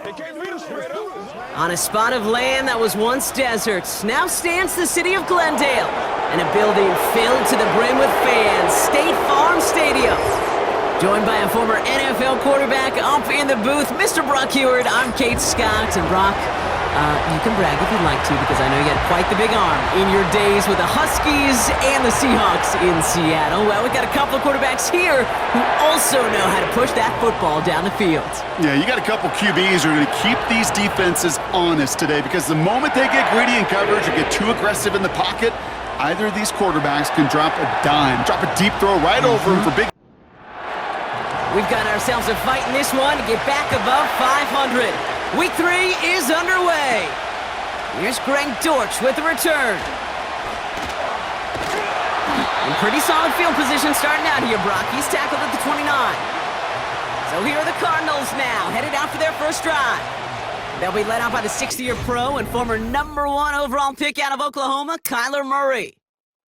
On a spot of land that was once desert, now stands the city of Glendale, and a building filled to the brim with fans, State Farm Stadium. Joined by a former NFL quarterback up in the booth, Mr. Brock Heward. I'm Kate Scott, and Brock, you can brag if you'd like to, because I know you had quite the big arm in your days with the Huskies and the Seahawks in Seattle. Well, we've got a couple of quarterbacks here who also know how to push that football down the field. Yeah, you got a couple QBs who are going to keep these defenses honest today, because the moment they get greedy in coverage or get too aggressive in the pocket, either of these quarterbacks can drop a dime, drop a deep throw right over him for big. We've got ourselves a fight in this one to get back above 500. Week 3 is underway. Here's Greg Dortch with the return. In pretty solid field position starting out here, Brock. He's tackled at the 29. So here are the Cardinals now, headed out for their first drive. They'll be led out by the 60-year pro and former #1 overall pick out of Oklahoma, Kyler Murray.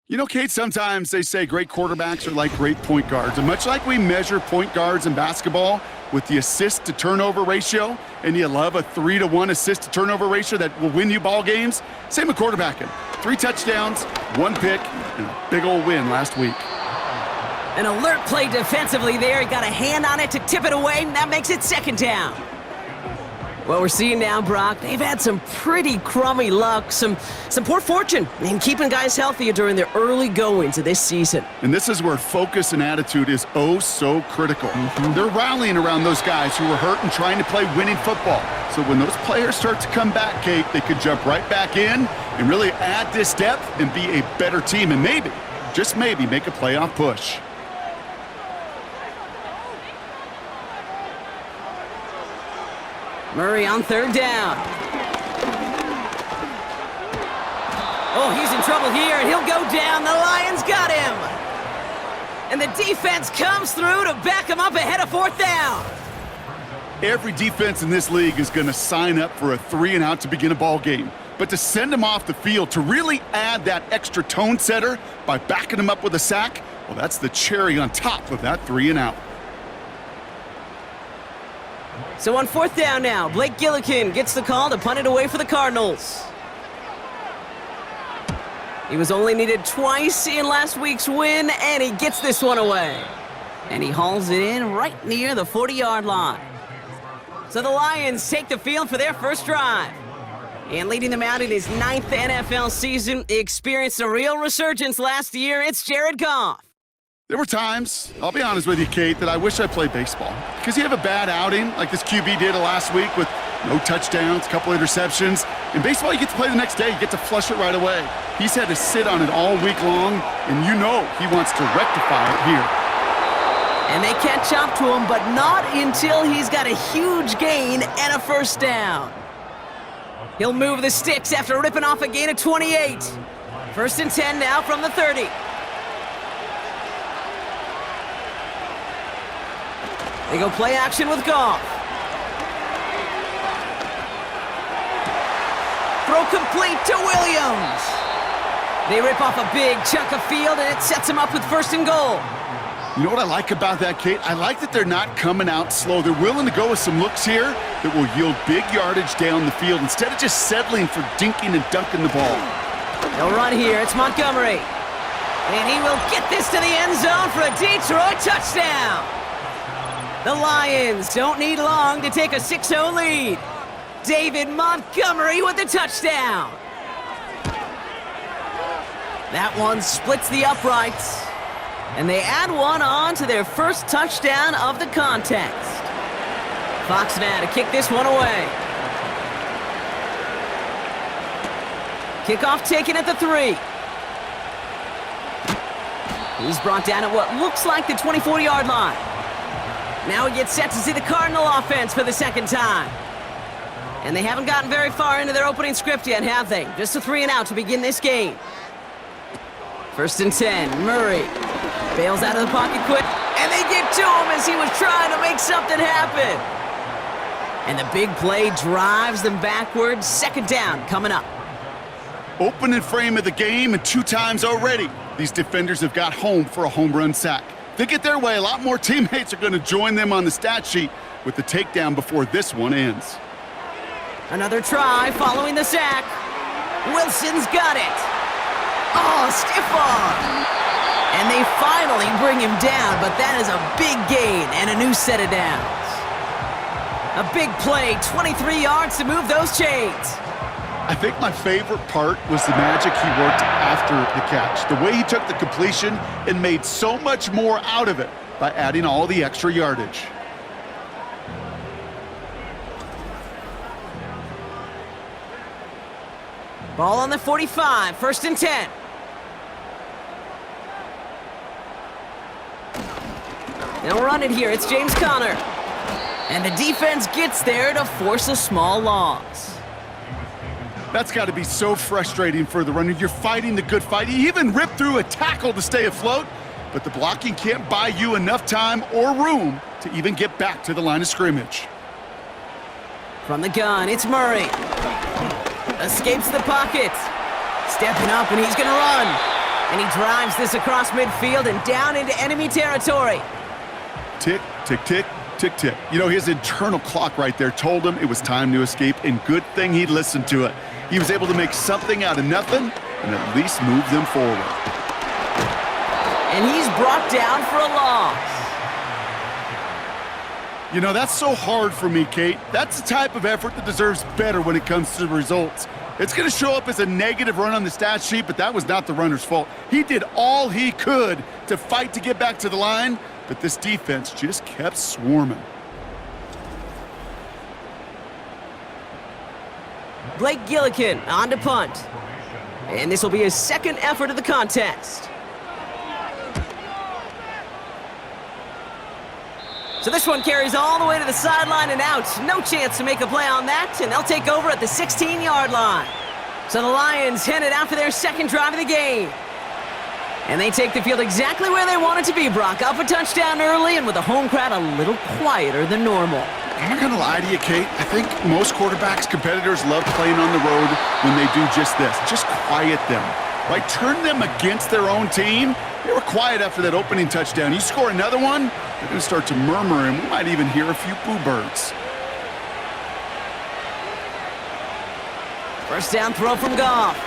You know, Kate, sometimes they say great quarterbacks are like great point guards. And much like we measure point guards in basketball with the assist-to-turnover ratio, and you love a 3-to-1 assist-to-turnover ratio that will win you ball games, same with quarterbacking. 3 touchdowns, 1 pick, and a big old win last week. An alert play defensively there. He got a hand on it to tip it away, and that makes it second down. What we're seeing now, Brock, they've had some pretty crummy luck, some poor fortune in keeping guys healthy during their early goings of this season. And this is where focus and attitude is oh so critical. They're rallying around those guys who were hurt and trying to play winning football. So when those players start to come back, Kate, they could jump right back in and really add this depth and be a better team and maybe, just maybe, make a playoff push. Murray on third down. Oh, he's in trouble here, and he'll go down. The Lions got him. And the defense comes through to back him up ahead of fourth down. Every defense in this league is going to sign up for a 3-and-out to begin a ball game. But to send him off the field, to really add that extra tone setter by backing him up with a sack, well, that's the cherry on top of that 3-and-out. So on fourth down now, Blake Gillikin gets the call to punt it away for the Cardinals. He was only needed twice in last week's win, and he gets this one away. And he hauls it in right near the 40-yard line. So the Lions take the field for their first drive. And leading them out in his 9th NFL season, he experienced a real resurgence last year. It's Jared Goff. There were times, I'll be honest with you, Kate, that I wish I played baseball. Because you have a bad outing, like this QB did last week with no touchdowns, a couple interceptions. In baseball, you get to play the next day. You get to flush it right away. He's had to sit on it all week long, and you know he wants to rectify it here. And they catch up to him, but not until he's got a huge gain and a first down. He'll move the sticks after ripping off a gain of 28. First and 10 now from the 30. They go play action with Goff. Throw complete to Williams. They rip off a big chunk of field, and it sets them up with first and goal. You know what I like about that, Kate? I like that they're not coming out slow. They're willing to go with some looks here that will yield big yardage down the field instead of just settling for dinking and dunking the ball. They'll run here. It's Montgomery. And he will get this to the end zone for a Detroit touchdown. The Lions don't need long to take a 6-0 lead. David Montgomery with the touchdown. That one splits the uprights. And they add one on to their first touchdown of the contest. Fox now to kick this one away. Kickoff taken at the 3. He's brought down at what looks like the 24-yard line. Now he gets set to see the Cardinal offense for the second time. And they haven't gotten very far into their opening script yet, have they? Just a 3-and-out to begin this game. First and 10, Murray bails out of the pocket quick, and they get to him as he was trying to make something happen. And the big play drives them backwards. Second down coming up. Opening frame of the game, and 2 times already, these defenders have got home for a home run sack. If they get their way, a lot more teammates are going to join them on the stat sheet with the takedown before this one ends. Another try following the sack. Wilson's got it. Oh, stiff arm. And they finally bring him down, but that is a big gain and a new set of downs. A big play, 23 yards to move those chains. I think my favorite part was the magic he worked after the catch. The way he took the completion and made so much more out of it by adding all the extra yardage. Ball on the 45, 1st and 10. They'll run it here, it's James Conner. And the defense gets there to force a small loss. That's got to be so frustrating for the runner. You're fighting the good fight. You even ripped through a tackle to stay afloat, but the blocking can't buy you enough time or room to even get back to the line of scrimmage. From the gun, it's Murray. Escapes the pocket. Stepping up, and he's going to run. And he drives this across midfield and down into enemy territory. Tick, tick, tick, tick, tick. You know, his internal clock right there told him it was time to escape, and good thing he listened to it. He was able to make something out of nothing and at least move them forward. And he's brought down for a loss. You know, that's so hard for me, Kate. That's the type of effort that deserves better when it comes to the results. It's going to show up as a negative run on the stat sheet, but that was not the runner's fault. He did all he could to fight to get back to the line, but this defense just kept swarming. Blake Gillikin on to punt. And this will be his second effort of the contest. So this one carries all the way to the sideline and out. No chance to make a play on that, and they'll take over at the 16-yard line. So the Lions headed out for their second drive of the game. And they take the field exactly where they want it to be, Brock. Up a touchdown early and with the home crowd a little quieter than normal. I'm not going to lie to you, Kate. I think most quarterbacks, competitors love playing on the road when they do just this. Just quiet them, right? Turn them against their own team. They were quiet after that opening touchdown. You score another one, they're going to start to murmur, and we might even hear a few boo birds. First down throw from Goff.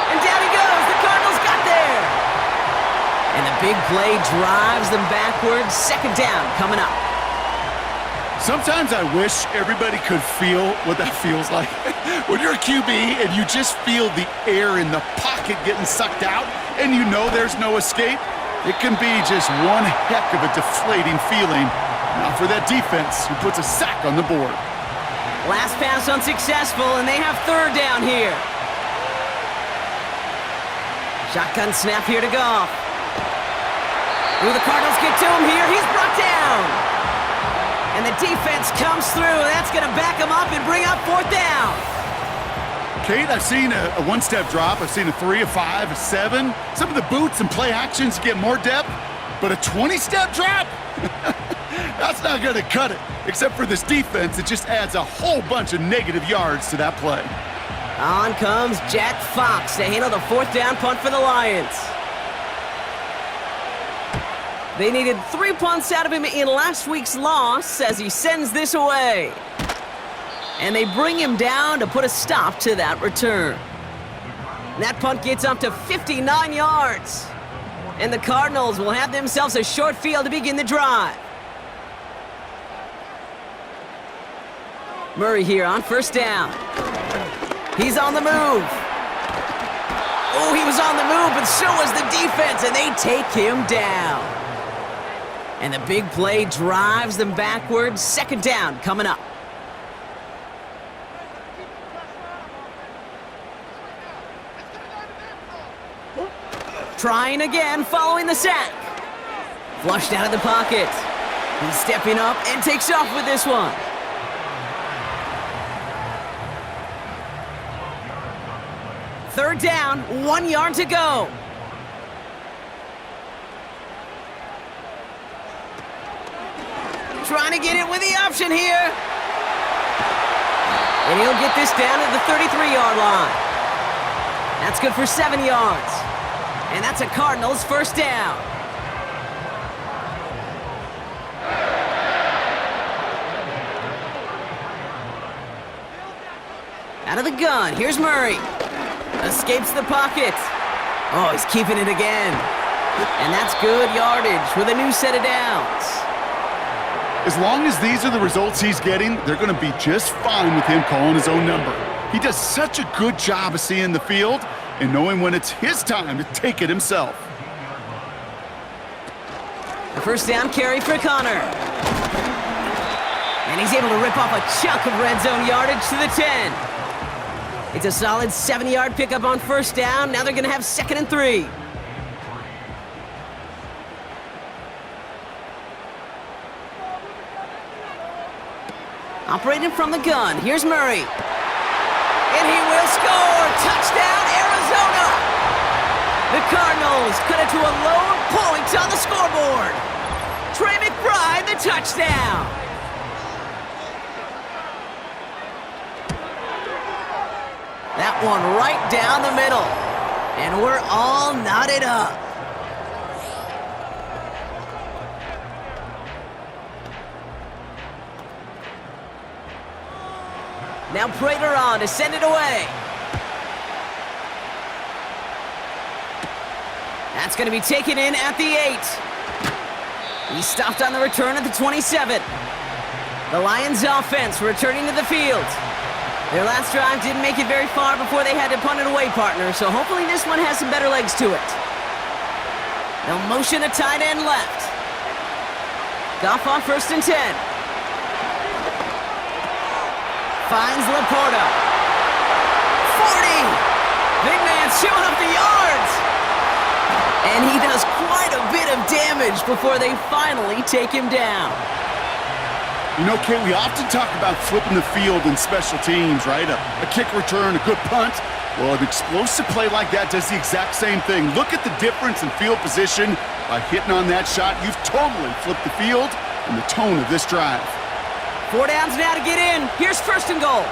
And down he goes. The Cardinals got there. And the big play drives them backwards. Second down coming up. Sometimes I wish everybody could feel what that feels like. When you're a QB and you just feel the air in the pocket getting sucked out and you know there's no escape, it can be just one heck of a deflating feeling. Now for that defense who puts a sack on the board. Last pass unsuccessful, and they have third down here. Shotgun snap here to Goff. Ooh, the Cardinals get to him here. He's brought down. And the defense comes through. That's going to back him up and bring up fourth down. Kate, I've seen a one-step drop. I've seen a 3, a 5, a 7. Some of the boots and play actions get more depth, but a 20-step drop? That's not going to cut it. Except for this defense, it just adds a whole bunch of negative yards to that play. On comes Jack Fox to handle the fourth down punt for the Lions. They needed 3 punts out of him in last week's loss as he sends this away. And they bring him down to put a stop to that return. That punt gets up to 59 yards. And the Cardinals will have themselves a short field to begin the drive. Murray here on first down. He's on the move. Oh, he was on the move, but so was the defense, and they take him down. And the big play drives them backwards. Second down coming up. Trying again following the sack. Flushed out of the pocket. He's stepping up and takes off with this one. Third down, 1 yard to go. Trying to get it with the option here. And he'll get this down at the 33-yard line. That's good for 7 yards. And that's a Cardinals first down. Out of the gun, here's Murray. Escapes the pocket. Oh, he's keeping it again. And that's good yardage with a new set of downs. As long as these are the results he's getting, they're going to be just fine with him calling his own number. He does such a good job of seeing the field and knowing when it's his time to take it himself. The first down carry for Connor. And he's able to rip off a chunk of red zone yardage to the 10. It's a solid 7-yard pickup on first down. Now they're going to have 2nd and 3. Operating from the gun, here's Murray. And he will score! Touchdown, Arizona! The Cardinals cut it to a lone point on the scoreboard. Trey McBride, the touchdown! That one right down the middle. And we're all knotted up. Now Prater on to send it away. That's going to be taken in at the 8. He stopped on the return at the 27. The Lions offense returning to the field. Their last drive didn't make it very far before they had to punt it away, partner, so hopefully this one has some better legs to it. They'll motion a tight end left. Goff on 1st and 10. Finds Laporta. 40! Big man showing up the yards! And he does quite a bit of damage before they finally take him down. You know, Kate, we often talk about flipping the field in special teams, right? A kick return, a good punt. Well, an explosive play like that does the exact same thing. Look at the difference in field position. By hitting on that shot, you've totally flipped the field and the tone of this drive. 4 downs now to get in. Here's 1st and goal.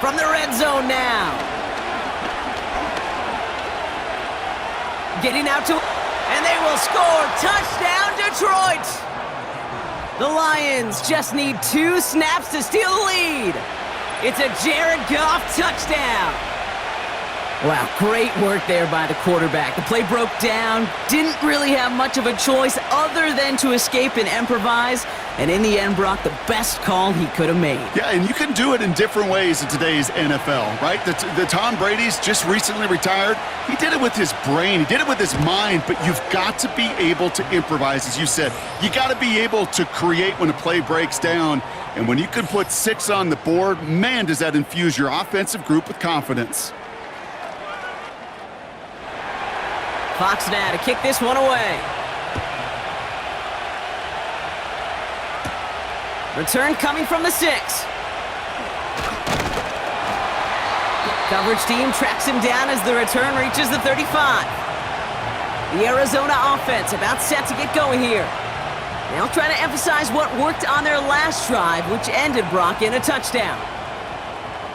From the red zone now. Getting out to... And they will score. Touchdown, Detroit! The Lions just need 2 snaps to steal the lead. It's a Jared Goff touchdown. Wow, great work there by the quarterback. The play broke down, didn't really have much of a choice other than to escape and improvise, and in the end brought the best call he could have made. Yeah, and you can do it in different ways in today's NFL, right? The Tom Brady's just recently retired. He did it with his brain, he did it with his mind, but you've got to be able to improvise, as you said. You got to be able to create when a play breaks down, and when you can put 6 on the board, man, does that infuse your offensive group with confidence. Fox now to kick this one away. Return coming from the 6. Coverage team tracks him down as the return reaches the 35. The Arizona offense about set to get going here. They'll try to emphasize what worked on their last drive, which ended Brock in a touchdown.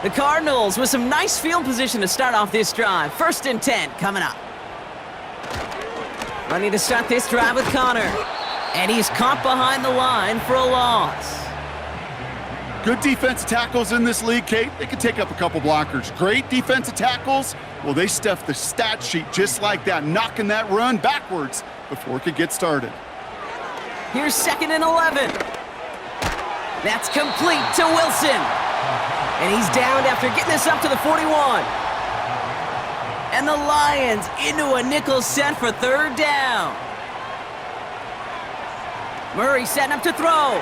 The Cardinals with some nice field position to start off this drive. 1st and 10 coming up. Running to start this drive with Connor. And he's caught behind the line for a loss. Good defensive tackles in this league, Kate. They can take up a couple blockers. Great defensive tackles. Well, they stuffed the stat sheet just like that, knocking that run backwards before it could get started. Here's 2nd and 11. That's complete to Wilson. And he's downed after getting this up to the 41. And the Lions into a nickel set for 3rd down. Murray setting up to throw.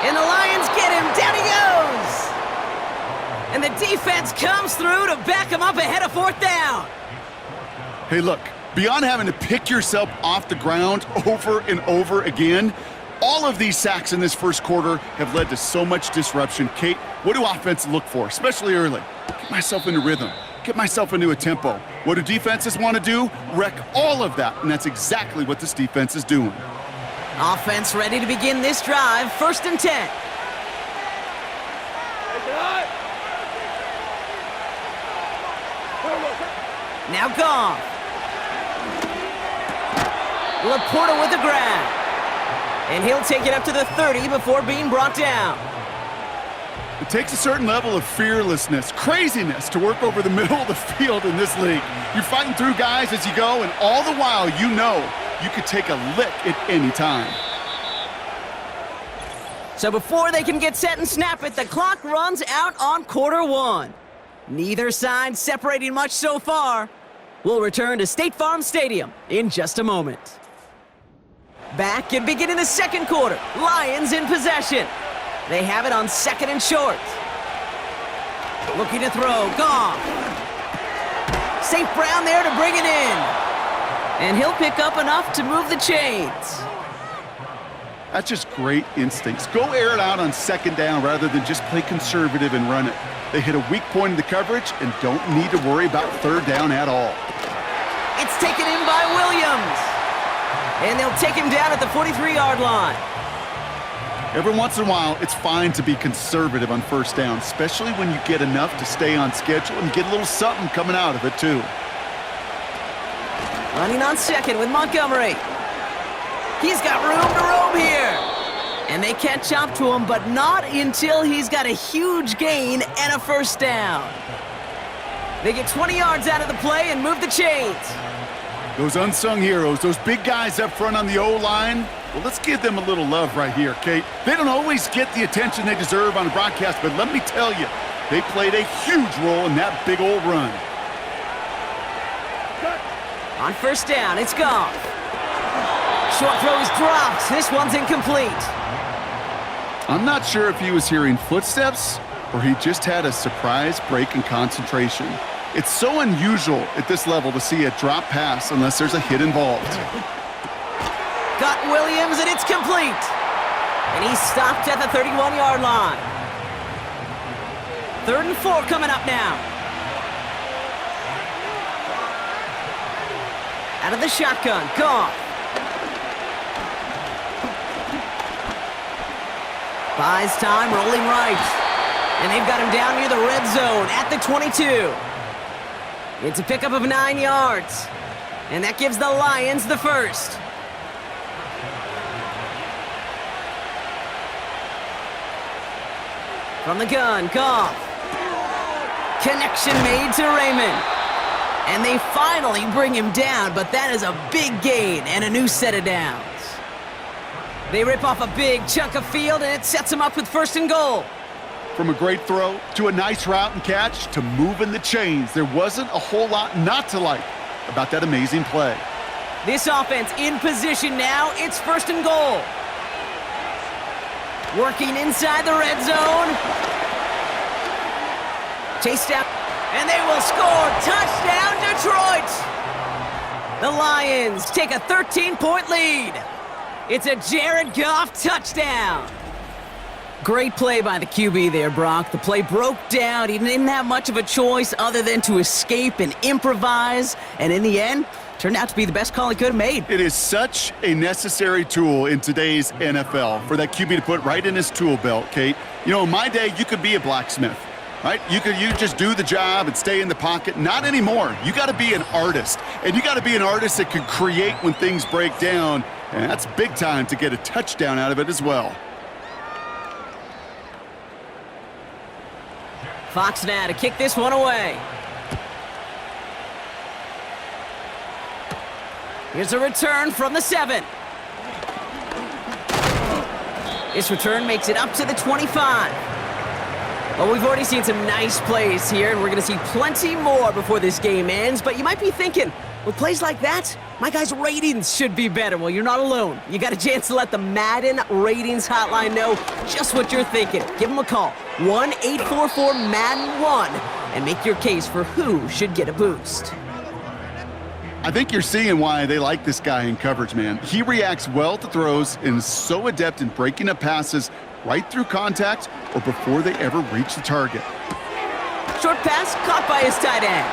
And the Lions get him. Down he goes. And the defense comes through to back him up ahead of 4th down. Hey, look, beyond having to pick yourself off the ground over and over again, all of these sacks in this first quarter have led to so much disruption. Kate, what do offenses look for, especially early? Get myself into rhythm. Get myself into a tempo. What do defenses want to do? Wreck all of that, and that's exactly what this defense is doing. Offense ready to begin this drive. 1st and 10. Now Goff. Laporta with the grab. And he'll take it up to the 30 before being brought down. It takes a certain level of fearlessness, craziness to work over the middle of the field in this league. You're fighting through guys as you go, and all the while you know you could take a lick at any time. So before they can get set and snap it, the clock runs out on quarter one. Neither side separating much so far. We'll return to State Farm Stadium in just a moment. Back and beginning the second quarter, Lions in possession. They have it on second and short. Looking to throw, Goff. St. Brown there to bring it in. And he'll pick up enough to move the chains. That's just great instincts. Go air it out on second down rather than just play conservative and run it. They hit a weak point in the coverage and don't need to worry about third down at all. It's taken in by Williams. And they'll take him down at the 43-yard line. Every once in a while, it's fine to be conservative on first down, especially when you get enough to stay on schedule and get a little something coming out of it, too. Running on second with Montgomery. He's got room to roam here. And they catch up to him, but not until he's got a huge gain and a first down. They get 20 yards out of the play and move the chains. Those unsung heroes, those big guys up front on the O-line, well, let's give them a little love right here, Kate. They don't always get the attention they deserve on the broadcast, but let me tell you, they played a huge role in that big old run. On first down, it's Goff. Short throw is dropped. This one's incomplete. I'm not sure if he was hearing footsteps or he just had a surprise break in concentration. It's so unusual at this level to see a drop pass unless there's a hit involved. Got Williams, and it's complete. And he's stopped at the 31-yard line. 3rd and 4 coming up now. Out of the shotgun, Goff. Buys time, rolling right. And they've got him down near the red zone at the 22. It's a pickup of 9 yards. And that gives the Lions the first. From the gun, Goff. Connection made to Raymond. And they finally bring him down, but that is a big gain and a new set of downs. They rip off a big chunk of field, and it sets them up with 1st and goal. From a great throw to a nice route and catch to moving the chains, there wasn't a whole lot not to like about that amazing play. This offense in position now. It's 1st and goal. Working inside the red zone. Chased out, and they will score. Touchdown, Detroit! The Lions take a 13-point lead. It's a Jared Goff touchdown. Great play by the QB there, Brock. The play broke down. He didn't have much of a choice other than to escape and improvise. And in the end, turned out to be the best call he could have made. It is such a necessary tool in today's NFL for that QB to put right in his tool belt, Kate. You know, in my day, you could be a blacksmith, right? You just do the job and stay in the pocket. Not anymore. You got to be an artist. And you got to be an artist that can create when things break down. And that's big time to get a touchdown out of it as well. Fox now to kick this one away. Here's a return from the 7. This return makes it up to the 25. Well, we've already seen some nice plays here, and we're going to see plenty more before this game ends. But you might be thinking, with plays like that, my guys' ratings should be better. Well, you're not alone. You got a chance to let the Madden ratings hotline know just what you're thinking. Give them a call, 1-844-MADDEN-1, and make your case for who should get a boost. I think you're seeing why they like this guy in coverage, man. He reacts well to throws and is so adept in breaking up passes right through contact or before they ever reach the target. Short pass caught by his tight end.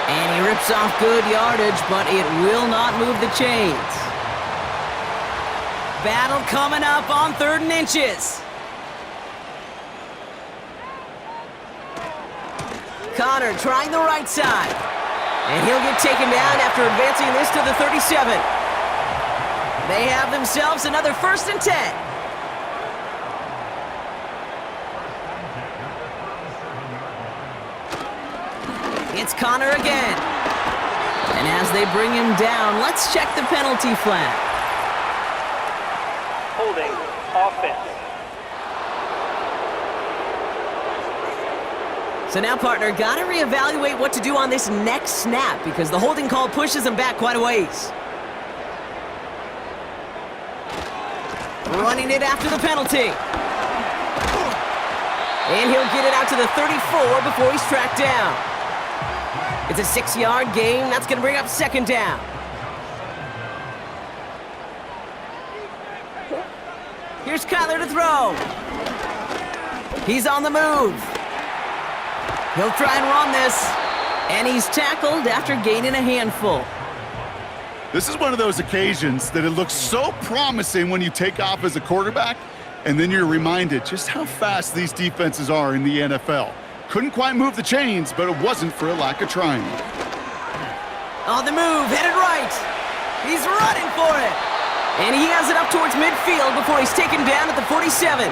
And he rips off good yardage, but it will not move the chains. Battle coming up on 3rd and inches. Connor trying the right side. And he'll get taken down after advancing this to the 37. They have themselves another 1st and 10. It's Connor again. And as they bring him down, let's check the penalty flag. Holding offense. So now, partner, got to reevaluate what to do on this next snap because the holding call pushes him back quite a ways. Running it after the penalty. And he'll get it out to the 34 before he's tracked down. It's a 6-yard gain. That's going to bring up 2nd down. Here's Kyler to throw. He's on the move. He'll try and run this. And he's tackled after gaining a handful. This is one of those occasions that it looks so promising when you take off as a quarterback, and then you're reminded just how fast these defenses are in the NFL. Couldn't quite move the chains, but it wasn't for a lack of trying. On the move, headed right. He's running for it. And he has it up towards midfield before he's taken down at the 47.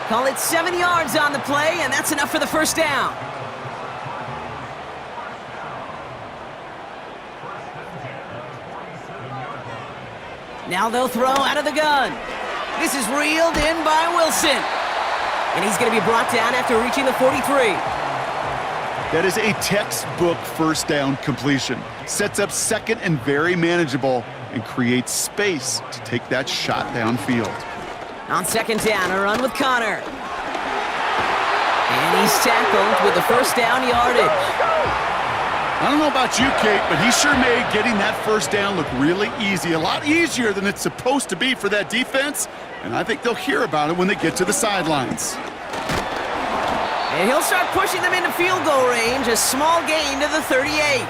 Call it 7 yards on the play, and that's enough for the 1st down. Now they'll throw out of the gun. This is reeled in by Wilson. And he's going to be brought down after reaching the 43. That is a textbook 1st down completion. Sets up 2nd and very manageable and creates space to take that shot downfield. On 2nd down, a run with Connor. And he's tackled with the 1st down yardage. I don't know about you, Kate, but he sure made getting that 1st down look really easy. A lot easier than it's supposed to be for that defense. And I think they'll hear about it when they get to the sidelines. And he'll start pushing them into field goal range. A small gain to the 38.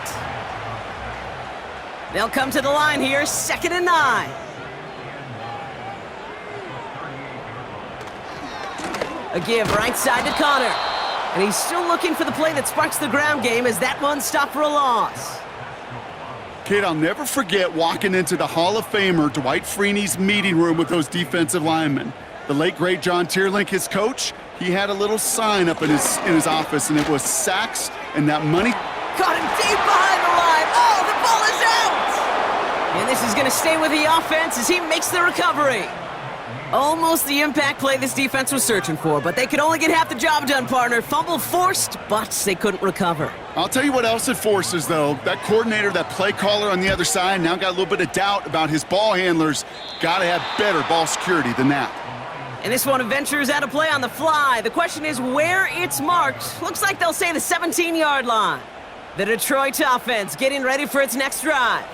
They'll come to the line here, 2nd and 9. A give right side to Connor. And he's still looking for the play that sparks the ground game as that one stopped for a loss. Kate, I'll never forget walking into the Hall of Famer Dwight Freeney's meeting room with those defensive linemen. The late, great John Tierlink, his coach, he had a little sign up in his office, and it was sacks and that money. Caught him deep behind the line. Oh, the ball is out! And this is going to stay with the offense as he makes the recovery. Almost the impact play this defense was searching for, but they could only get half the job done, partner. Fumble forced, but they couldn't recover. I'll tell you what else it forces, though. That coordinator, that play caller on the other side, now got a little bit of doubt about his ball handlers. Got to have better ball security than that. And this one ventures out of play on the fly. The question is where it's marked. Looks like they'll say the 17-yard line. The Detroit offense getting ready for its next drive.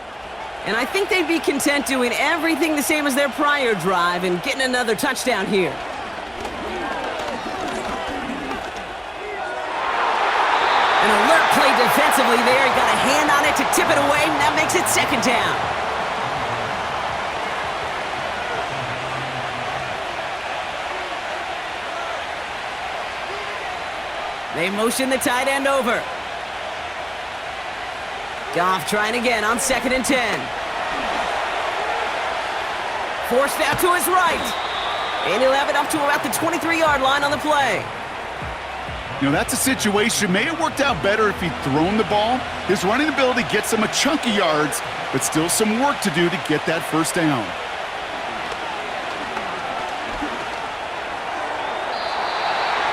And I think they'd be content doing everything the same as their prior drive and getting another touchdown here. An alert play defensively there. He got a hand on it to tip it away, and that makes it 2nd down. They motion the tight end over. Goff trying again on 2nd and 10. Forced out to his right. And he'll have it up to about the 23-yard line on the play. You know, that's a situation. May have worked out better if he'd thrown the ball. His running ability gets him a chunk of yards, but still some work to do to get that 1st down.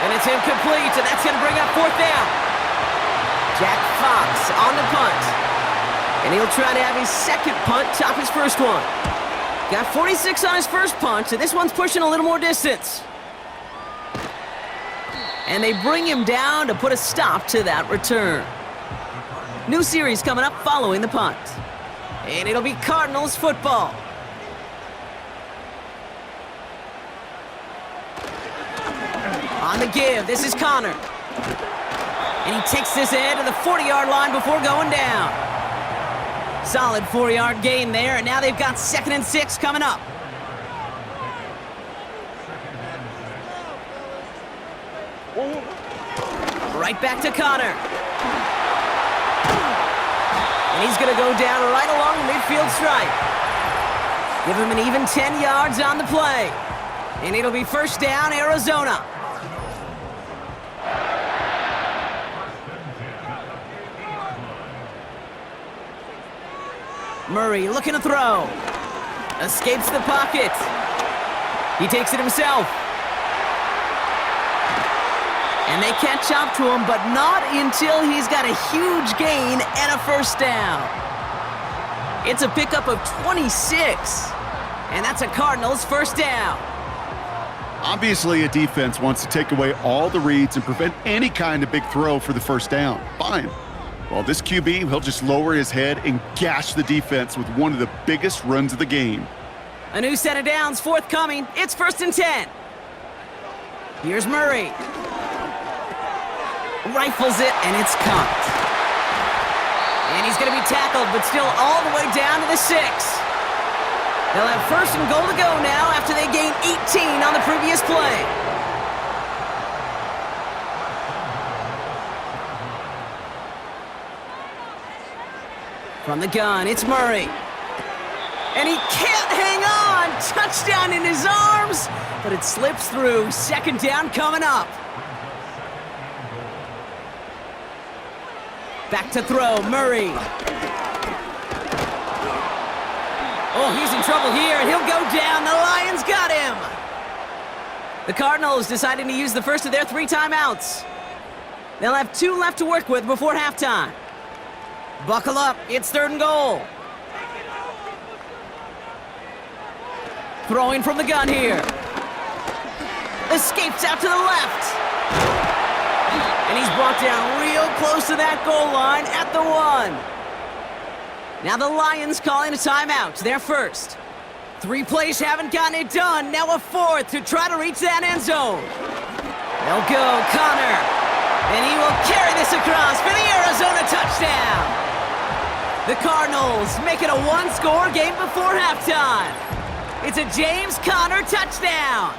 And it's incomplete, and that's going to bring up 4th down. Jack Fox on the punt. And he'll try to have his 2nd punt top his 1st one. Got 46 on his 1st punt, and this one's pushing a little more distance. And they bring him down to put a stop to that return. New series coming up following the punt. And it'll be Cardinals football. On the give, this is Connor. And he takes this ahead to the 40-yard line before going down. Solid 4-yard gain there, and now they've got 2nd and 6 coming up. Right back to Connor. And he's going to go down right along the midfield stripe. Give him an even 10 yards on the play. And it'll be first down, Arizona. Murray looking to throw. Escapes the pocket. He takes it himself. And they catch up to him, but not until he's got a huge gain and a first down. It's a pickup of 26. And that's a Cardinals first down. Obviously, a defense wants to take away all the reads and prevent any kind of big throw for the first down. Fine. Well, this QB, he'll just lower his head and gash the defense with one of the biggest runs of the game. A new set of downs forthcoming. It's 1st and 10. Here's Murray. Rifles it, and it's caught. And he's going to be tackled, but still all the way down to the 6. They'll have 1st and goal to go now after they gained 18 on the previous play. From the gun, it's Murray. And he can't hang on! Touchdown in his arms! But it slips through. 2nd down coming up. Back to throw, Murray. Oh, he's in trouble here, and he'll go down. The Lions got him! The Cardinals deciding to use the first of their 3 timeouts. They'll have 2 left to work with before halftime. Buckle up, it's 3rd and goal. Throwing from the gun here. Escapes out to the left. And he's brought down real close to that goal line at the 1. Now the Lions calling a timeout, their first. 3 plays haven't gotten it done, now a 4th to try to reach that end zone. They'll go, Connor. And he will carry this across for the Arizona touchdown. The Cardinals make it a 1-score game before halftime. It's a James Conner touchdown.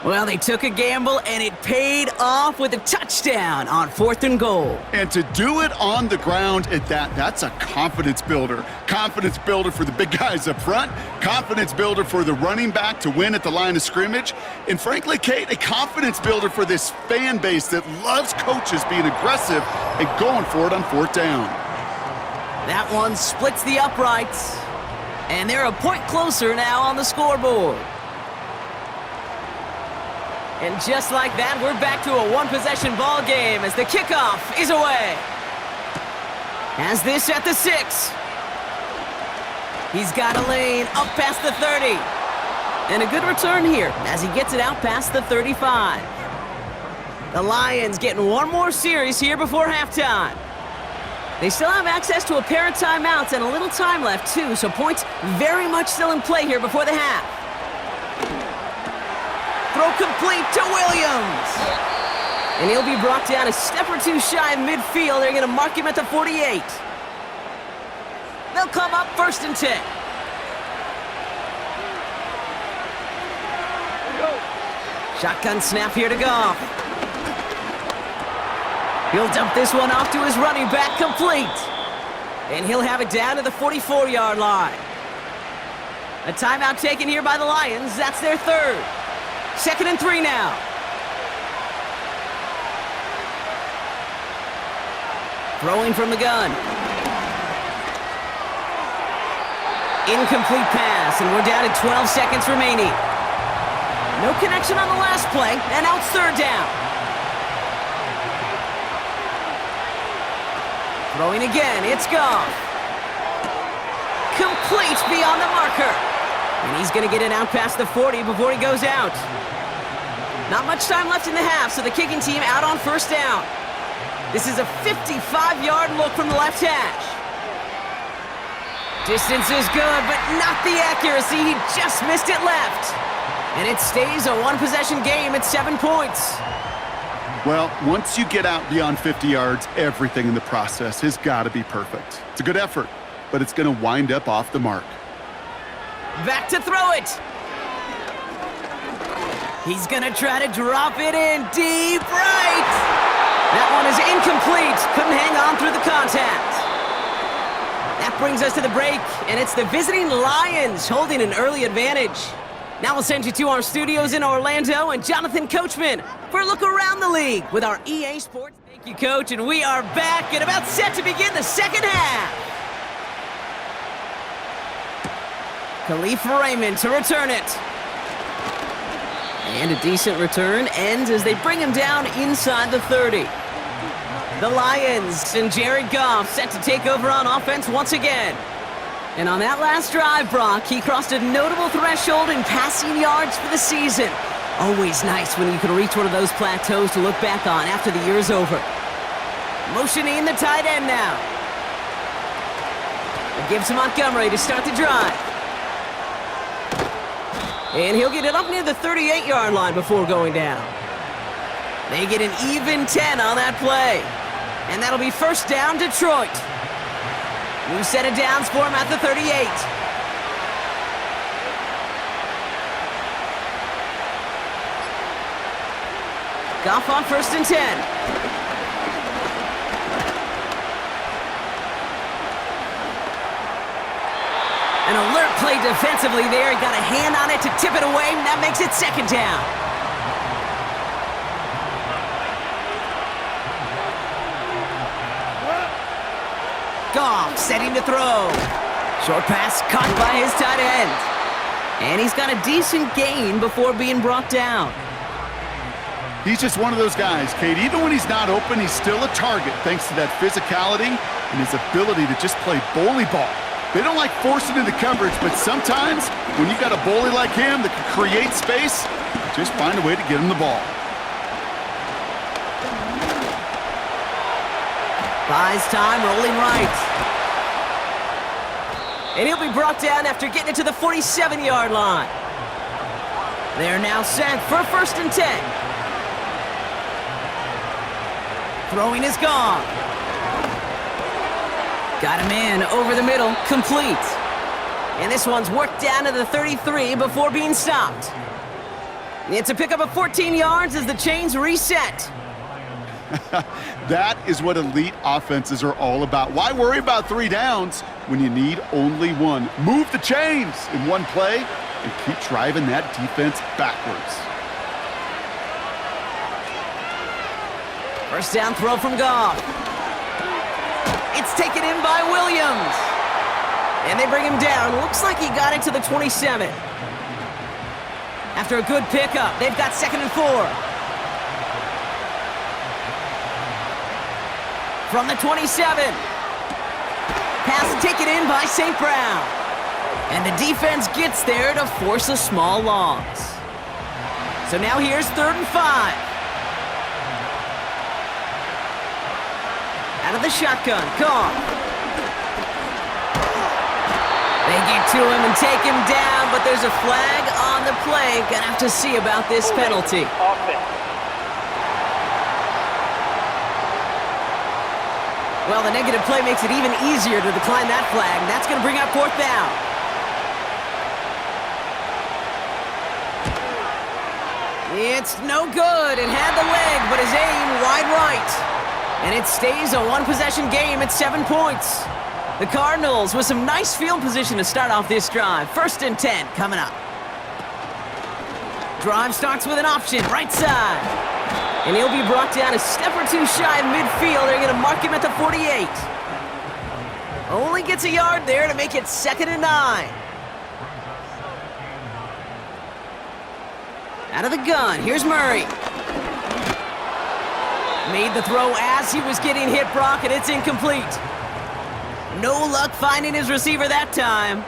Well, they took a gamble, and it paid off with a touchdown on 4th and goal. And to do it on the ground at that's a confidence builder. Confidence builder for the big guys up front. Confidence builder for the running back to win at the line of scrimmage. And frankly, Kate, a confidence builder for this fan base that loves coaches being aggressive and going for it on 4th down. That one splits the uprights. And they're a point closer now on the scoreboard. And just like that, we're back to a 1-possession ball game as the kickoff is away. Has this at the 6. He's got a lane up past the 30. And a good return here as he gets it out past the 35. The Lions getting one more series here before halftime. They still have access to a pair of timeouts and a little time left, too, so points very much still in play here before the half. Throw complete to Williams. And he'll be brought down a step or 2 shy of midfield. They're going to mark him at the 48. They'll come up 1st and 10. Shotgun snap here to Goff. He'll dump this one off to his running back, complete. And he'll have it down to the 44-yard line. A timeout taken here by the Lions. That's their 3rd. 2nd and 3 now. Throwing from the gun. Incomplete pass, and we're down to 12 seconds remaining. No connection on the last play, and now it's 3rd down. Throwing again, it's Goff. Complete beyond the marker. And he's going to get it out past the 40 before he goes out. Not much time left in the half, so the kicking team out on 1st down. This is a 55-yard look from the left hash. Distance is good, but not the accuracy. He just missed it left. And it stays a 1-possession game at 7 points. Well, once you get out beyond 50 yards, everything in the process has got to be perfect. It's a good effort, but it's going to wind up off the mark. Back to throw it. He's going to try to drop it in deep right. That one is incomplete. Couldn't hang on through the contact. At that brings us to the break, and it's the visiting Lions holding an early advantage. Now we'll send you to our studios in Orlando and Jonathan Coachman for a look around the league with our EA Sports. Thank you, Coach, and we are back and about set to begin the second half. Khalif Raymond to return it. And a decent return ends as they bring him down inside the 30. The Lions and Jared Goff set to take over on offense once again. And on that last drive, Brock, he crossed a notable threshold in passing yards for the season. Always nice when you can reach one of those plateaus to look back on after the year's over. Motioning the tight end now. It gives to Montgomery to start the drive. And he'll get it up near the 38-yard line before going down. They get an even 10 on that play. And that'll be first down, Detroit. New set of downs for him at the 38. Goff on first and 10. An alert play defensively there. He got a hand on it to tip it away, and that makes it second down. Goff setting to throw. Short pass caught by his tight end. And he's got a decent gain before being brought down. He's just one of those guys, Kate. Even when he's not open, he's still a target thanks to that physicality and his ability to just play bully ball. They don't like forcing into coverage, but sometimes when you got a bully like him that can create space, just find a way to get him the ball. Buys time, rolling right. And he'll be brought down after getting it to the 47-yard line. They're now set for first and 10. Throwing is gone. Got him in over the middle, complete. And this one's worked down to the 33 before being stopped. It's a pickup of 14 yards as the chains reset. That is what elite offenses are all about. Why worry about 3 downs when you need only one? Move the chains in one play and keep driving that defense backwards. First down throw from Goff. It's taken in by Williams. And they bring him down. Looks like he got it to the 27. After a good pickup, they've got second and 4. From the 27. Pass taken in by St. Brown. And the defense gets there to force a small loss. So now here's 3rd and 5. Out of the shotgun, Goff. They get to him and take him down, but there's a flag on the play. Gonna have to see about this penalty. Offense. Well, the negative play makes it even easier to decline that flag. That's going to bring up 4th down. It's no good. It had the leg, but his aim wide right. And it stays a one-possession game at 7 points. The Cardinals with some nice field position to start off this drive. First and 10 coming up. Drive starts with an option, right side. And he'll be brought down a step or 2 shy of midfield. They're going to mark him at the 48. Only gets a yard there to make it 2nd and 9. Out of the gun, here's Murray. Made the throw as he was getting hit, Brock, and it's incomplete. No luck finding his receiver that time.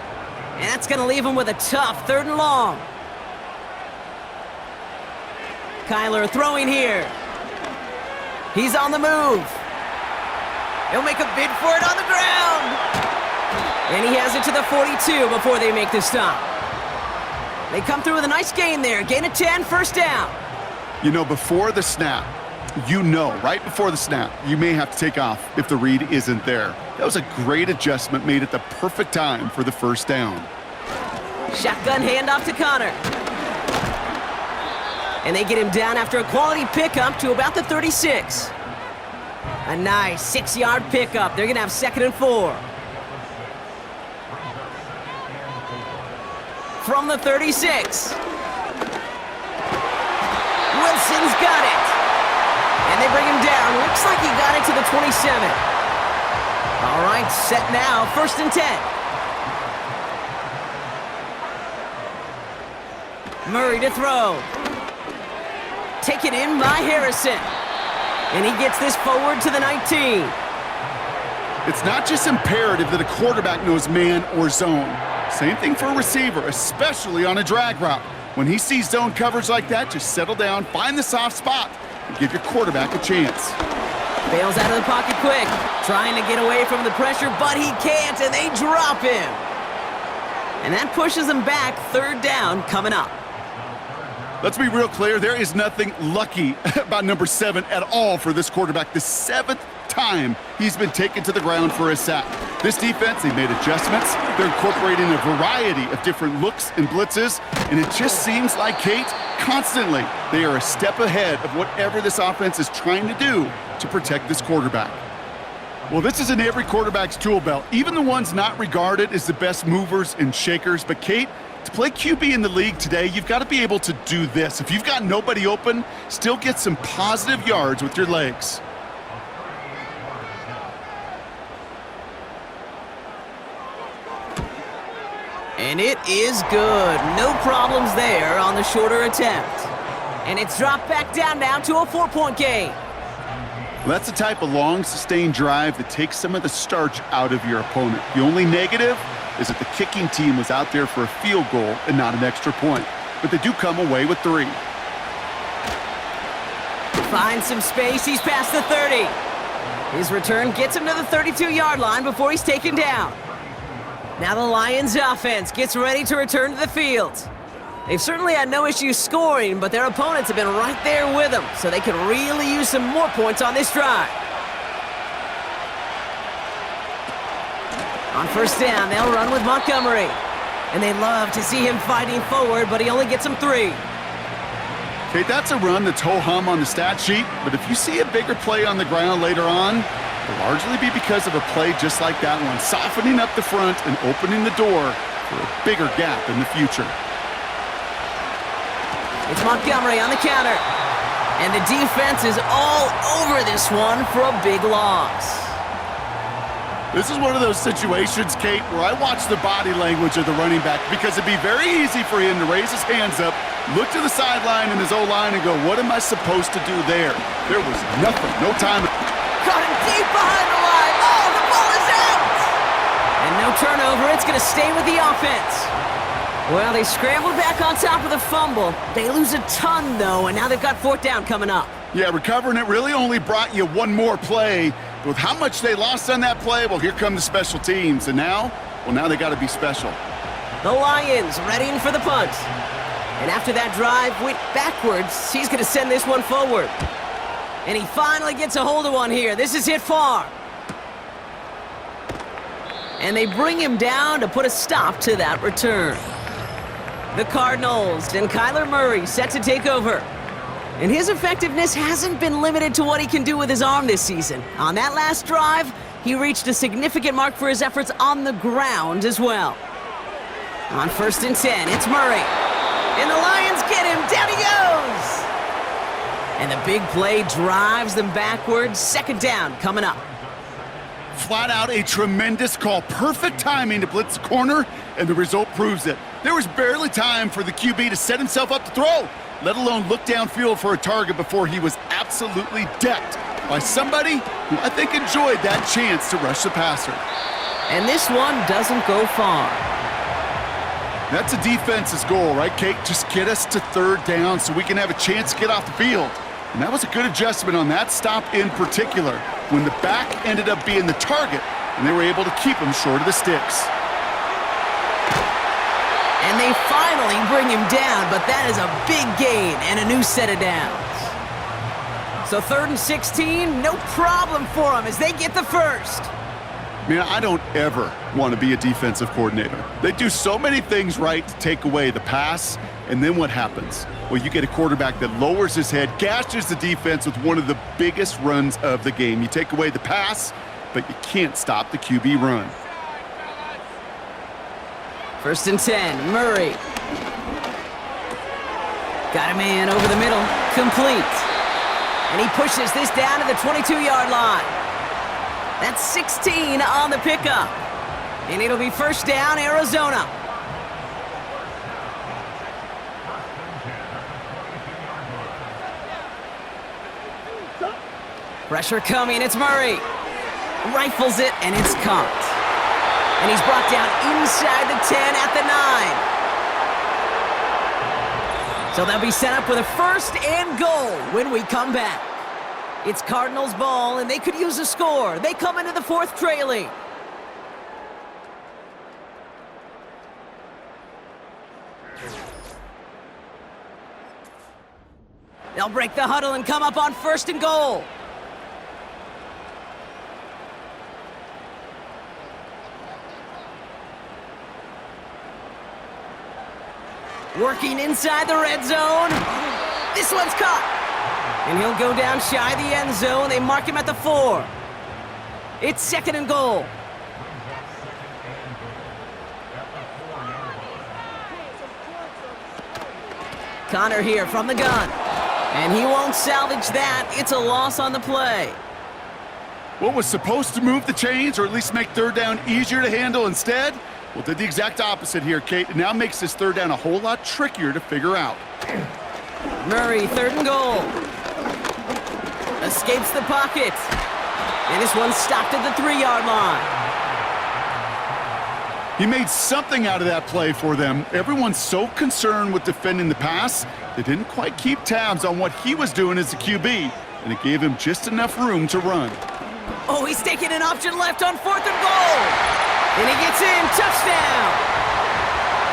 And that's going to leave him with a tough 3rd and long. Kyler throwing here. He's on the move. He'll make a bid for it on the ground. And he has it to the 42 before they make the stop. They come through with a nice gain there. Gain of 10, first down. You know, before the snap, right before the snap, you may have to take off if the read isn't there. That was a great adjustment made at the perfect time for the first down. Shotgun handoff to Connor. And they get him down after a quality pickup to about the 36. A nice 6-yard pickup. They're going to have 2nd and 4. from the 36. Wilson's got it. And they bring him down. Looks like he got it to the 27. All right, set now, 1st and 10. Murray to throw. Taken in by Harrison. And he gets this forward to the 19. It's not just imperative that a quarterback knows man or zone. Same thing for a receiver, especially on a drag route. When he sees zone coverage like that, just settle down, find the soft spot, and give your quarterback a chance. Bails out of the pocket quick, trying to get away from the pressure, but he can't, and they drop him. And that pushes him back, 3rd down coming up. Let's be real clear, there is nothing lucky about number 7 at all for this quarterback. The 7th time he's been taken to the ground for a sack. This defense, they made adjustments. They're incorporating a variety of different looks and blitzes, and it just seems like, Kate, constantly they are a step ahead of whatever this offense is trying to do to protect this quarterback. Well, this is in every quarterback's tool belt, even the ones not regarded as the best movers and shakers. But, Kate, to play QB in the league today, you've got to be able to do this. If you've got nobody open, still get some positive yards with your legs. And it is good. No problems there on the shorter attempt. And it's dropped back down now to a 4-point game. Well, that's the type of long, sustained drive that takes some of the starch out of your opponent. The only negative is that the kicking team was out there for a field goal and not an extra point. But they do come away with 3. Finds some space. He's past the 30. His return gets him to the 32-yard line before he's taken down. Now the Lions offense gets ready to return to the field. They've certainly had no issues scoring, but their opponents have been right there with them, so they could really use some more points on this drive. On 1st down, they'll run with Montgomery. And they love to see him fighting forward, but he only gets them 3. Okay, that's a run that's ho-hum on the stat sheet, but if you see a bigger play on the ground later on, it'll largely be because of a play just like that one, softening up the front and opening the door for a bigger gap in the future. It's Montgomery on the counter. And the defense is all over this one for a big loss. This is one of those situations, Kate, where I watch the body language of the running back because it'd be very easy for him to raise his hands up, look to the sideline in his O-line and go, what am I supposed to do there? There was nothing, no time. Got him deep behind the line. Oh, the ball is out! And no turnover. It's going to stay with the offense. Well, they scrambled back on top of the fumble. They lose a ton, though, and now they've got 4th down coming up. Yeah, recovering it really only brought you one more play. But with how much they lost on that play, well, here come the special teams. And now, well, now they got to be special. The Lions readying for the punt. And after that drive went backwards, he's going to send this one forward. And he finally gets a hold of one here. This is hit far. And they bring him down to put a stop to that return. The Cardinals and Kyler Murray set to take over. And his effectiveness hasn't been limited to what he can do with his arm this season. On that last drive, he reached a significant mark for his efforts on the ground as well. On 1st and 10, it's Murray. And the Lions get him. Down he goes! And the big play drives them backwards. 2nd down coming up. Flat out a tremendous call. Perfect timing to blitz the corner, and the result proves it. There was barely time for the QB to set himself up to throw, let alone look downfield for a target before he was absolutely decked by somebody who I think enjoyed that chance to rush the passer. And this one doesn't go far. That's a defense's goal, right, Kate? Just get us to 3rd down so we can have a chance to get off the field. And that was a good adjustment on that stop in particular, when the back ended up being the target, and they were able to keep him short of the sticks. And they finally bring him down, but that is a big gain and a new set of downs. So 3rd and 16, no problem for them as they get the 1st. Man, I don't ever want to be a defensive coordinator. They do so many things right to take away the pass, and then what happens? Well, you get a quarterback that lowers his head, gashes the defense with one of the biggest runs of the game. You take away the pass, but you can't stop the QB run. 1st and 10, Murray. Got a man over the middle. Complete. And he pushes this down to the 22-yard line. That's 16 on the pickup. And it'll be first down, Arizona. Pressure coming, it's Murray. Rifles it, and it's caught. And he's brought down inside the 10 at the 9. So they'll be set up with a first and goal when we come back. It's Cardinals ball, and they could use a score. They come into the fourth trailing. They'll break the huddle and come up on first and goal. Working inside the red zone. This one's caught. And he'll go down shy of the end zone. They mark him at the 4. It's second and goal. Connor here from the gun. And he won't salvage that. It's a loss on the play. What was supposed to move the chains, or at least make third down easier to handle instead? Well, did the exact opposite here, Kate. It now makes this third down a whole lot trickier to figure out. Murray, third and goal. Escapes the pocket. And this one's stopped at the 3-yard line. He made something out of that play for them. Everyone's so concerned with defending the pass, they didn't quite keep tabs on what he was doing as a QB, and it gave him just enough room to run. Oh, he's taking an option left on fourth and goal. And he gets in, touchdown!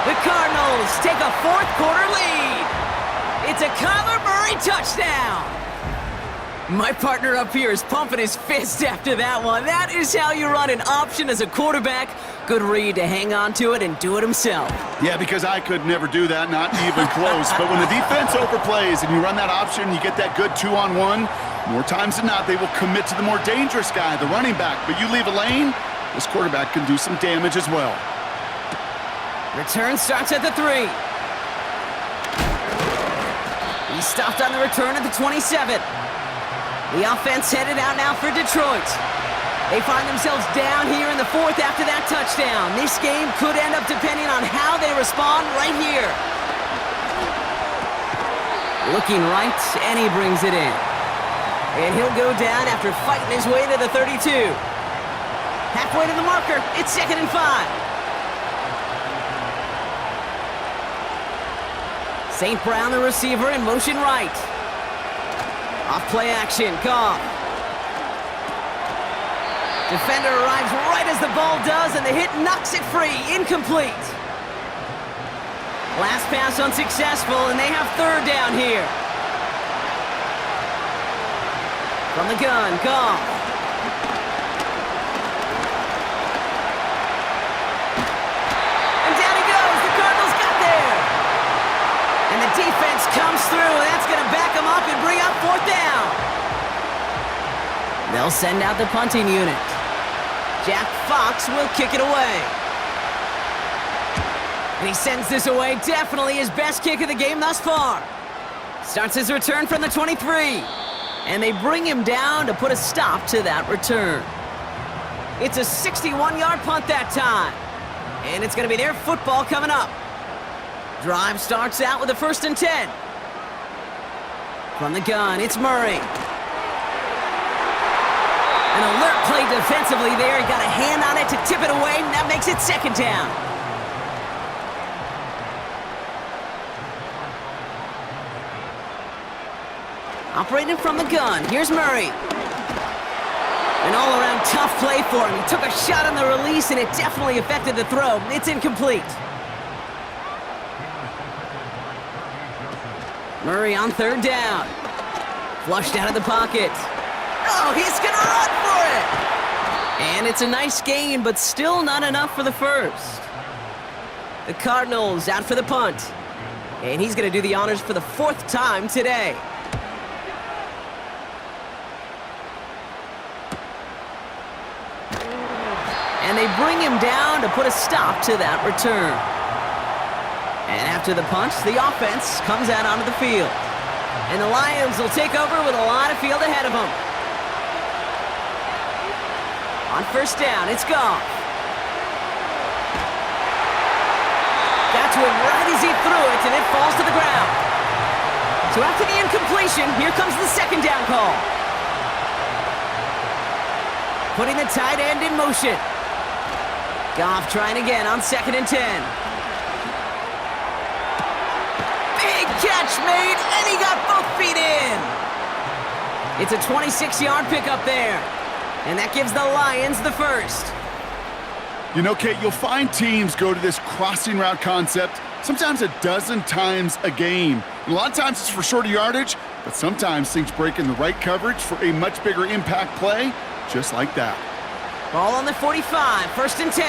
The Cardinals take a fourth-quarter lead. It's a Kyler Murray touchdown! My partner up here is pumping his fist after that one. That is how you run an option as a quarterback. Good read to hang on to it and do it himself. Yeah, because I could never do that, not even close. But when the defense overplays and you run that option, you get that good 2-on-1, more times than not, they will commit to the more dangerous guy, the running back. But you leave a lane, this quarterback can do some damage as well. Return starts at the 3. He's stopped on the return at the 27. The offense headed out now for Detroit. They find themselves down here in the 4th after that touchdown. This game could end up depending on how they respond right here. Looking right, and he brings it in. And he'll go down after fighting his way to the 32. Halfway to the marker, it's 2nd and 5. St. Brown, the receiver, in motion right. Off play action, Goff. Defender arrives right as the ball does, and the hit knocks it free. Incomplete. Last pass unsuccessful, and they have third down here. From the gun, Goff. And down he goes. The Cardinals got there. And the defense comes through, and that's going to back them up and bring up fourth down. They'll send out the punting unit. Jack Fox will kick it away. And he sends this away, definitely his best kick of the game thus far. Starts his return from the 23. And they bring him down to put a stop to that return. It's a 61-yard punt that time. And it's going to be their football coming up. Drive starts out with a 1st and 10. From the gun, it's Murray. An alert play defensively there. He got a hand on it to tip it away, and that makes it 2nd down. Operating from the gun, here's Murray. An all-around tough play for him. He took a shot on the release, and it definitely affected the throw. It's incomplete. Murray on third down. Flushed out of the pocket. Oh, he's going to run for it! And it's a nice gain, but still not enough for the first. The Cardinals out for the punt. And he's going to do the honors for the 4th time today. And they bring him down to put a stop to that return. And after the punch, the offense comes out onto the field. And the Lions will take over with a lot of field ahead of them. On first down, it's Goff. Got to him right as he threw it, and it falls to the ground. So after the incompletion, here comes the second down call. Putting the tight end in motion. Goff trying again on 2nd and 10. Big catch made, and he got both feet in. It's a 26-yard pickup there. And that gives the Lions the first. You know, Kate, you'll find teams go to this crossing route concept sometimes a dozen times a game. And a lot of times it's for shorter yardage, but sometimes things break in the right coverage for a much bigger impact play, just like that. Ball on the 45, 1st and 10.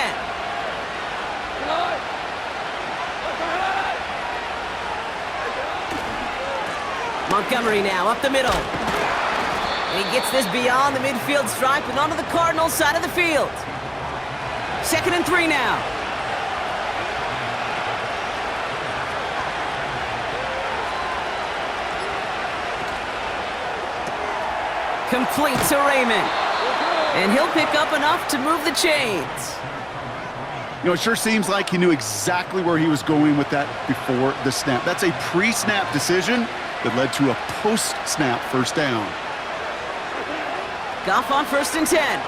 Montgomery now up the middle. And he gets this beyond the midfield stripe and onto the Cardinals side of the field. 2nd and 3 now. Complete to Raymond. And he'll pick up enough to move the chains. You know, it sure seems like he knew exactly where he was going with that before the snap. That's a pre-snap decision that led to a post-snap first down. Goff on 1st and 10.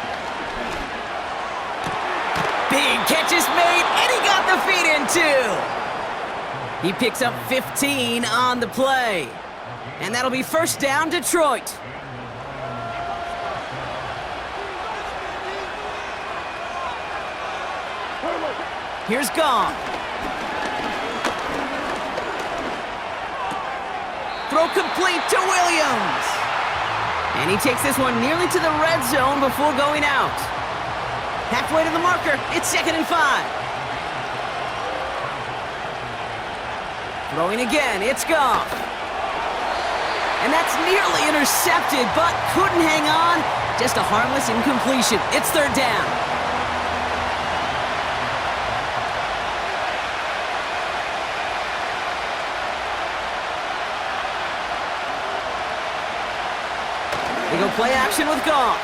Big catch is made, and he got the feet in too. He picks up 15 on the play. And that'll be first down, Detroit. Here's Goff. Throw complete to Williams. And he takes this one nearly to the red zone before going out. Halfway to the marker, it's 2nd and 5. Throwing again, it's Goff. And that's nearly intercepted, but couldn't hang on. Just a harmless incompletion. It's 3rd down. They go play action with Goff.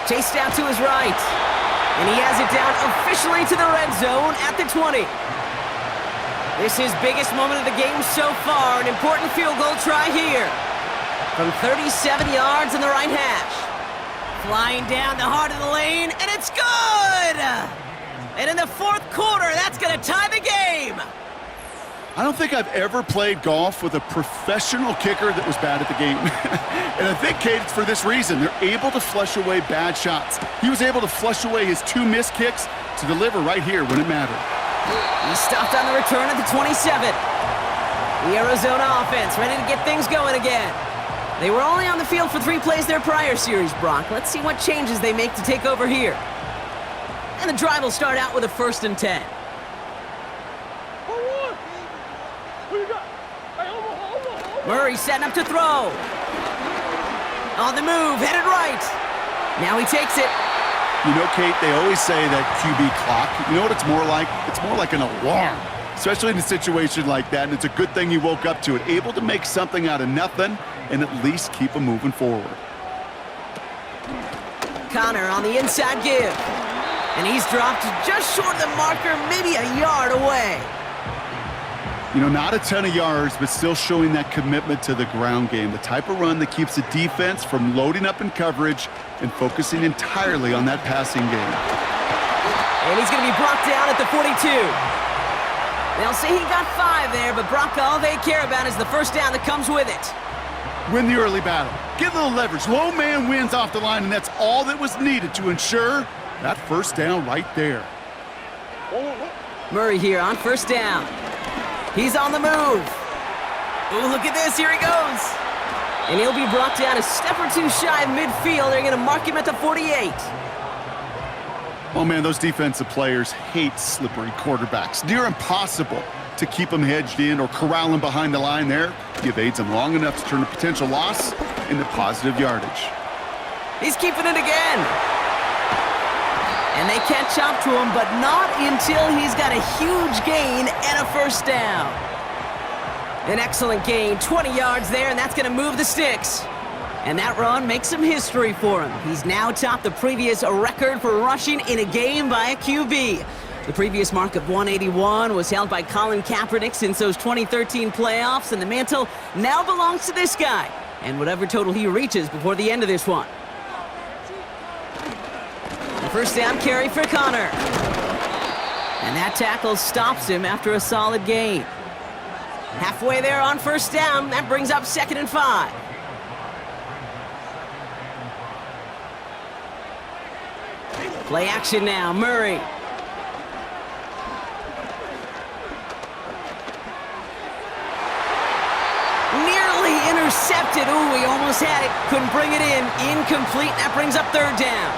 Chased out to his right. And he has it down officially to the red zone at the 20. This is biggest moment of the game so far. An important field goal try here. From 37 yards in the right hash. Flying down the heart of the lane, and it's good! And in the 4th quarter, that's going to tie the game. I don't think I've ever played golf with a professional kicker that was bad at the game. And I think, Kate, it's for this reason. They're able to flush away bad shots. He was able to flush away his 2 missed kicks to deliver right here when it mattered. He stopped on the return at the 27. The Arizona offense ready to get things going again. They were only on the field for 3 plays their prior series, Brock. Let's see what changes they make to take over here. And the drive will start out with a 1st and 10. Murray setting up to throw. On the move, headed right. Now he takes it. You know, Kate, they always say that QB clock. You know what it's more like? It's more like an alarm, especially in a situation like that. And it's a good thing he woke up to it, able to make something out of nothing and at least keep him moving forward. Connor on the inside give. And he's dropped just short of the marker, maybe a yard away. You know, not a ton of yards, but still showing that commitment to the ground game. The type of run that keeps the defense from loading up in coverage and focusing entirely on that passing game. And he's going to be brought down at the 42. They'll say he got 5 there, but Brock, all they care about is the first down that comes with it. Win the early battle. Get a little leverage. Low man wins off the line, and that's all that was needed to ensure that first down right there. Murray here on first down. He's on the move. Oh, look at this. Here he goes. And he'll be brought down a step or 2 shy of midfield. They're going to mark him at the 48. Oh, man, those defensive players hate slippery quarterbacks. Near impossible to keep them hedged in or corral them behind the line there. He evades them long enough to turn a potential loss into positive yardage. He's keeping it again. And they catch up to him, but not until he's got a huge gain and a first down. An excellent gain, 20 yards there, and that's going to move the sticks. And that run makes some history for him. He's now topped the previous record for rushing in a game by a QB. The previous mark of 181 was held by Colin Kaepernick since those 2013 playoffs, and the mantle now belongs to this guy, and whatever total he reaches before the end of this one. The first down carry for Connor. And that tackle stops him after a solid gain. Halfway there on first down, that brings up 2nd and 5. Play action now, Murray. Nearly intercepted. Ooh, he almost had it. Couldn't bring it in. Incomplete. That brings up 3rd down.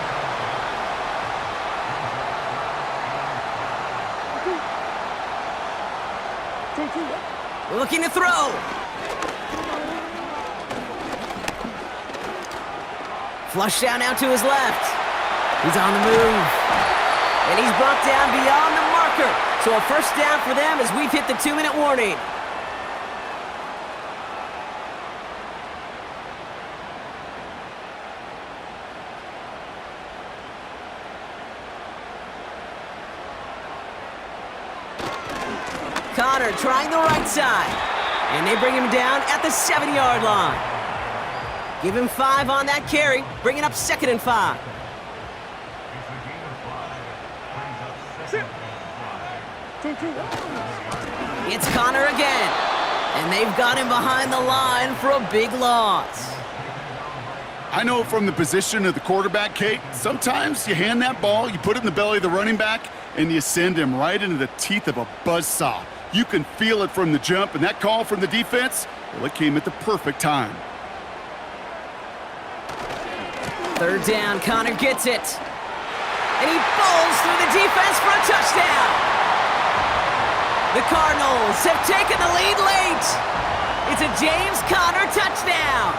Looking to throw. Flush down out to his left. He's on the move. And he's brought down beyond the marker. So a first down for them as we've hit the 2-minute warning. Connor trying the right side. And they bring him down at the 7-yard line. Give him 5 on that carry, bringing up 2nd and 5. It's Connor again. And they've got him behind the line for a big loss. I know from the position of the quarterback, Kate, sometimes you hand that ball, you put it in the belly of the running back, and you send him right into the teeth of a buzzsaw. You can feel it from the jump, and that call from the defense, well, it came at the perfect time. 3rd down, Connor gets it. And he bowls through the defense for a touchdown. The Cardinals have taken the lead late. It's a James Conner touchdown.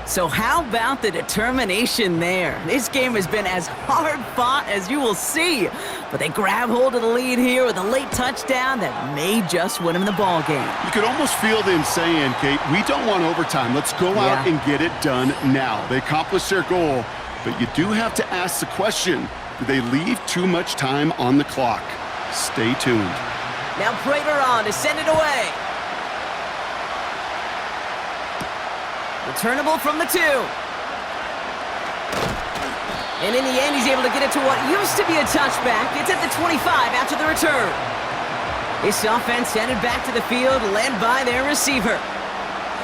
So how about the determination there? This game has been as hard-fought as you will see. But they grab hold of the lead here with a late touchdown that may just win them the ball game. You could almost feel them saying, Kate, we don't want overtime. Let's go out and get it done now. They accomplished their goal, but you do have to ask the question, do they leave too much time on the clock? Stay tuned. Now Prater on to send it away. Returnable from the 2. And in the end, he's able to get it to what used to be a touchback. It's at the 25 after the return. This offense headed back to the field, led by their receiver.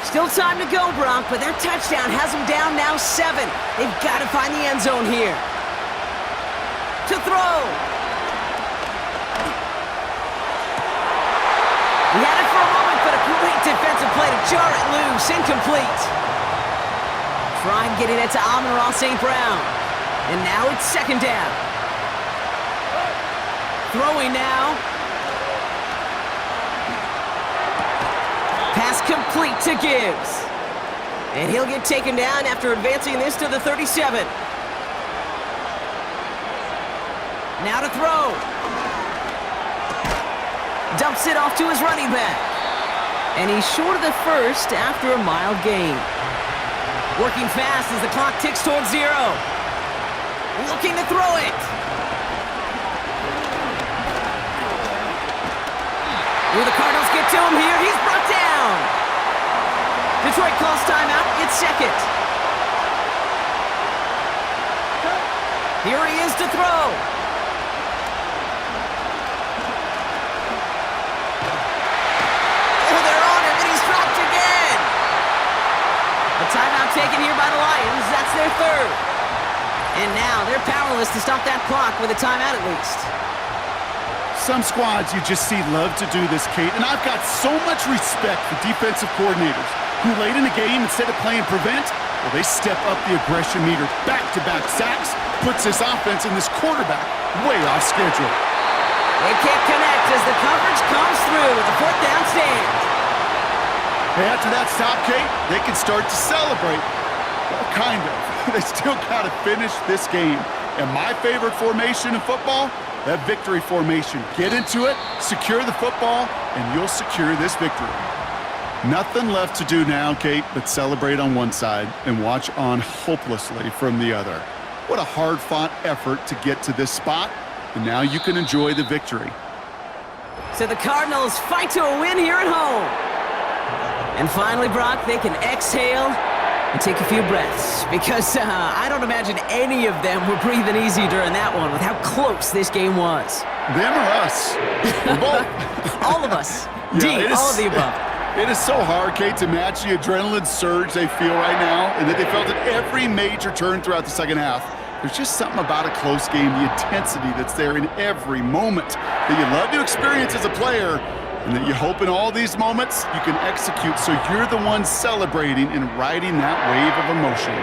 Still time to go, Brock, but that touchdown has them down now 7. They've got to find the end zone here. To throw. He had it for a moment, but a great defensive play to jar it loose. Incomplete. Trying getting it to Amon-Ra St. Brown. And now it's 2nd down. Throwing now. Pass complete to Gibbs. And he'll get taken down after advancing this to the 37. Now to throw. Dumps it off to his running back. And he's short of the first after a mild gain. Working fast as the clock ticks towards 0. Looking to throw it. Will the Cardinals get to him here? He's brought down. Detroit calls timeout. It's 2nd. Here he is to throw. Oh, they're on him, and he's dropped again. A timeout taken here by the Lions. That's their 3rd. And now they're powerless to stop that clock with a timeout at least. Some squads you just see love to do this, Kate, and I've got so much respect for defensive coordinators who late in the game, instead of playing prevent, well, they step up the aggression meter. Back-to-back sacks puts this offense and this quarterback way off schedule. They can't connect as the coverage comes through with a fourth down stand. Hey, after that stop, Kate, they can start to celebrate. Well, kind of. They still got to finish this game. And my favorite formation in football, that victory formation. Get into it, secure the football, and you'll secure this victory. Nothing left to do now, Kate, but celebrate on one side and watch on hopelessly from the other. What a hard-fought effort to get to this spot, and now you can enjoy the victory. So the Cardinals fight to a win here at home. And finally, Brock, they can exhale and take a few breaths, because I don't imagine any of them were breathing easy during that one with how close this game was. Them or us? We're both. All of us. Yeah, all of the above. It is so hard, Kate, to match the adrenaline surge they feel right now and that they felt at every major turn throughout the second half. There's just something about a close game, the intensity that's there in every moment that you love to experience as a player, and that you hope in all these moments you can execute so you're the one celebrating and riding that wave of emotion.